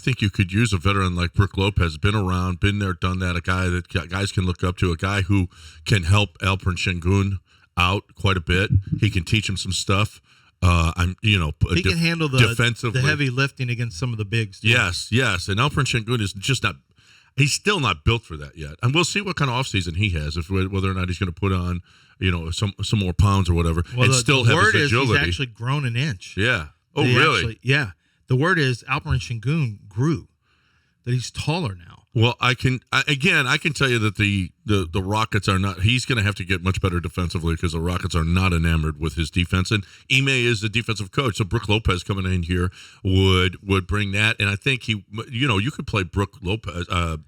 think you could use a veteran like Brook Lopez, been around, been there, done that, a guy that guys can look up to, a guy who can help Alperen Şengün out quite a bit. He can teach him some stuff. He can handle the heavy lifting against some of the bigs. Too. Yes. And Alperen Şengün is just not. He's still not built for that yet, and we'll see what kind of offseason he has, whether or not he's going to put on, some more pounds or whatever, and still have his agility. He's actually grown an inch. Yeah. Oh, really? Yeah. The word is Alperen Şengün grew, that he's taller now. Well, I can tell you that the Rockets are not. He's going to have to get much better defensively because the Rockets are not enamored with his defense. And Ime is the defensive coach, so Brook Lopez coming in here would bring that. And I think you could play Brook Lopez.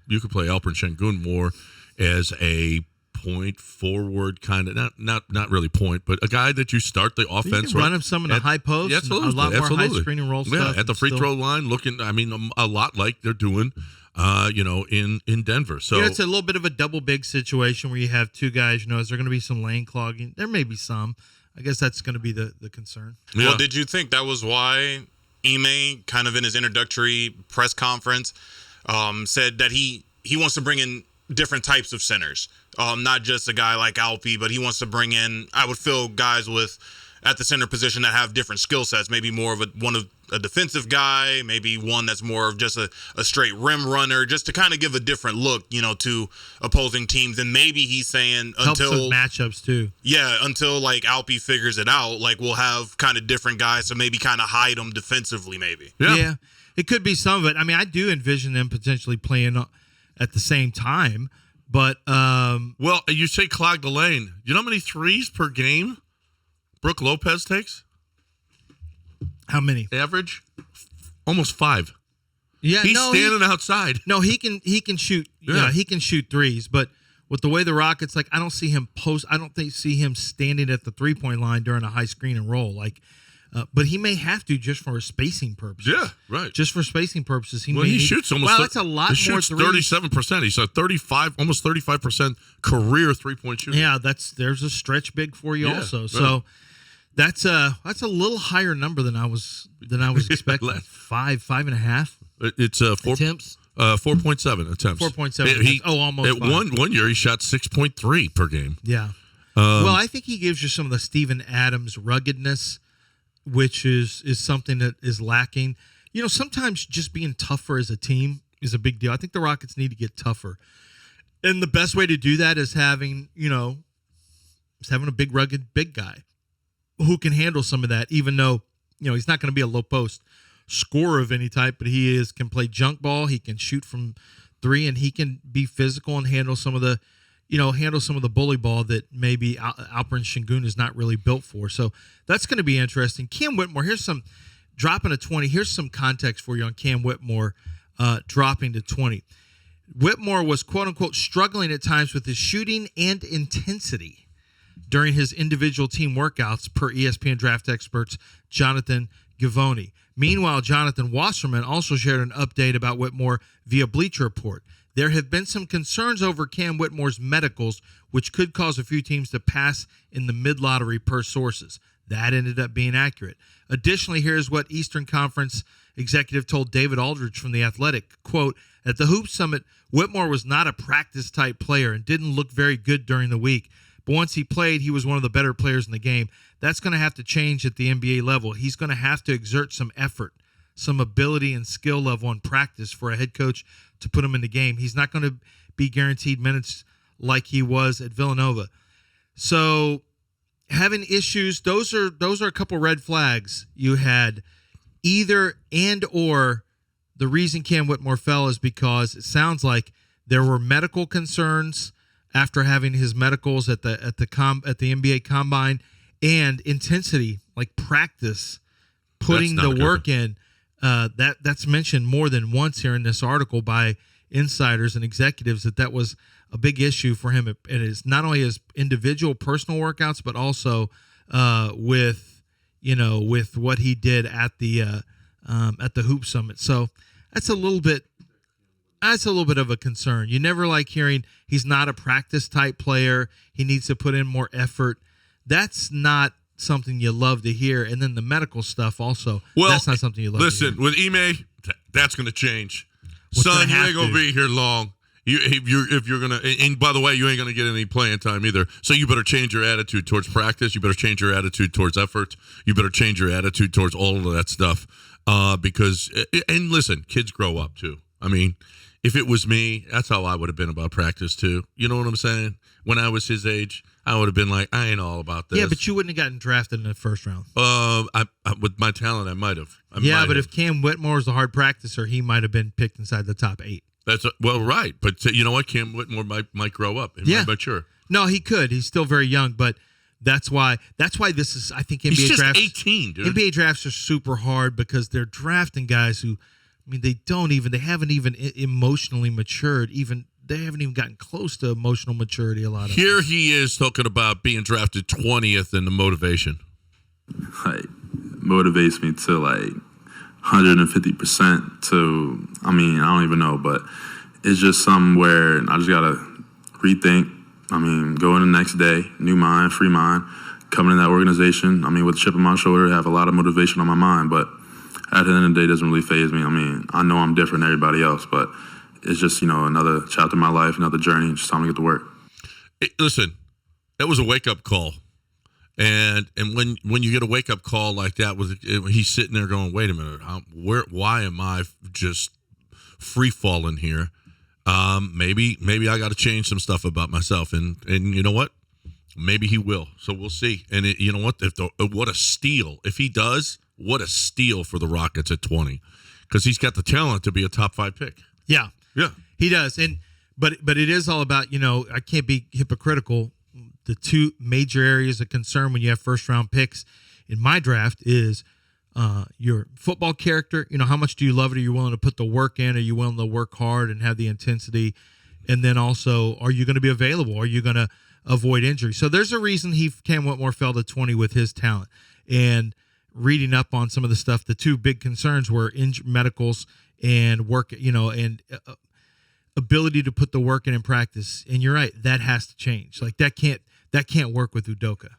You could play Alperen Şengün more as a point forward kind of not really point, but a guy that you start the offense. You can run him some in the high post. Yeah, absolutely, a lot more high screen and roll stuff. Yeah, at the free throw line, looking. I mean, a lot like they're doing. In Denver. So it's a little bit of a double big situation where you have two guys, is there going to be some lane clogging? There may be some. I guess that's going to be the concern. Yeah. Well, did you think that was why Ime kind of in his introductory press conference said that he wants to bring in different types of centers, not just a guy like Alpi, but he wants to bring in, I would feel, guys at the center position that have different skill sets, maybe more of a defensive guy, maybe one that's more of just a straight rim runner, just to kind of give a different look, to opposing teams. And maybe he's saying until matchups too. Yeah, until like Alpi figures it out, like we'll have kind of different guys to maybe kind of hide them defensively, maybe. Yeah, it could be some of it. I mean, I do envision them potentially playing at the same time, but well, you say clog the lane. You know how many threes per game Brook Lopez takes? How many? Average? Almost 5. Yeah, he's standing outside. No, he can shoot. Yeah, he can shoot threes. But with the way the Rockets, I don't see him post. I don't see him standing at the 3-point line during a high screen and roll. But he may have to just for spacing purposes. Yeah, right. Just for spacing purposes, he shoots almost. Wow, that's a lot he more. He shoots 37%. He's a 35, almost 35% career 3-point shooter. Yeah, there's a stretch big for you also. Right. So. That's a little higher number than I was expecting. 5.5. It's 4 attempts. 4.7 attempts. 4.7. Almost. At one year he shot 6.3 per game. Yeah. Well, I think he gives you some of the Steven Adams ruggedness, which is something that is lacking. Sometimes just being tougher as a team is a big deal. I think the Rockets need to get tougher, and the best way to do that is having a big rugged big guy who can handle some of that, even though, he's not going to be a low post scorer of any type, but he can play junk ball. He can shoot from 3, and he can be physical and handle some of the bully ball that maybe Alperen Şengün is not really built for. So that's going to be interesting. Cam Whitmore, here's some dropping to 20. Here's some context for you on Cam Whitmore dropping to 20. Whitmore was quote unquote struggling at times with his shooting and intensity during his individual team workouts, per ESPN draft experts Jonathan Givony. Meanwhile, Jonathan Wasserman also shared an update about Whitmore via Bleacher Report. There have been some concerns over Cam Whitmore's medicals, which could cause a few teams to pass in the mid-lottery per sources. That ended up being accurate. Additionally, here's what Eastern Conference executive told David Aldridge from The Athletic. Quote, at the Hoop Summit, Whitmore was not a practice-type player and didn't look very good during the week. But once he played, he was one of the better players in the game. That's going to have to change at the NBA level. He's going to have to exert some effort, some ability and skill level in practice for a head coach to put him in the game. He's not going to be guaranteed minutes like he was at Villanova. So having issues, those are a couple red flags. You had either and or the reason Cam Whitmore fell is because it sounds like there were medical concerns after having his medicals at the NBA Combine, and intensity, like practice, putting the work in. That's mentioned more than once here in this article by insiders and executives that was a big issue for him. It is not only his individual personal workouts, but also with what he did at the Hoop Summit. So that's a little bit of a concern. You never like hearing he's not a practice type player. He needs to put in more effort. That's not something you love to hear. And then the medical stuff also, that's not something you love to hear. Listen, with Ime, That's going to change. What's Son, gonna you have ain't going to? to be here long. If you're going to, and by the way, you ain't going to get any playing time either. So you better change your attitude towards practice. You better change your attitude towards effort. You better change your attitude towards all of that stuff. Because, and listen, kids grow up too. I mean, if it was me, that's how I would have been about practice too. You know what I'm saying? When I was his age, I would have been like, I ain't all about this. Yeah, but you wouldn't have gotten drafted in the first round. With my talent, I might have. If Cam Whitmore is a hard practicer, he might have been picked inside the top 8. Right. But you know what? Cam Whitmore might grow up. He might mature. No, he could. He's still very young, but that's why this is, I think, NBA He's just drafts. 18, dude. NBA drafts are super hard because they're drafting guys who, I mean, they haven't even emotionally matured. They haven't even gotten close to emotional maturity. A lot of Here he is talking about being drafted 20th and the motivation. Like, motivates me to like 150% to, I mean, I don't even know, but it's just something where I just got to rethink. I mean, go in the next day, new mind, free mind, coming in that organization. I mean, with a chip on my shoulder, I have a lot of motivation on my mind, but at the end of the day, it doesn't really faze me. I mean, I know I'm different than everybody else, but it's just, another chapter in my life, another journey, just time to get to work. Hey, listen, that was a wake-up call. And when you get a wake-up call like that, he's sitting there going, wait a minute, why am I just free-falling here? Maybe I got to change some stuff about myself. And you know what? Maybe he will. So we'll see. And you know what? What a steal. If he does, what a steal for the Rockets at 20. Because he's got the talent to be a top 5 pick. Yeah. Yeah. He does. But it is all about, I can't be hypocritical. The two major areas of concern when you have first round picks in my draft is your football character. How much do you love it? Are you willing to put the work in? Are you willing to work hard and have the intensity? And then also, are you going to be available? Are you going to avoid injury? So there's a reason Cam Whitmore fell to 20 with his talent. And reading up on some of the stuff, the two big concerns were medicals and work, and ability to put the work in practice. And you're right, that has to change. Like that can't work with Udoka.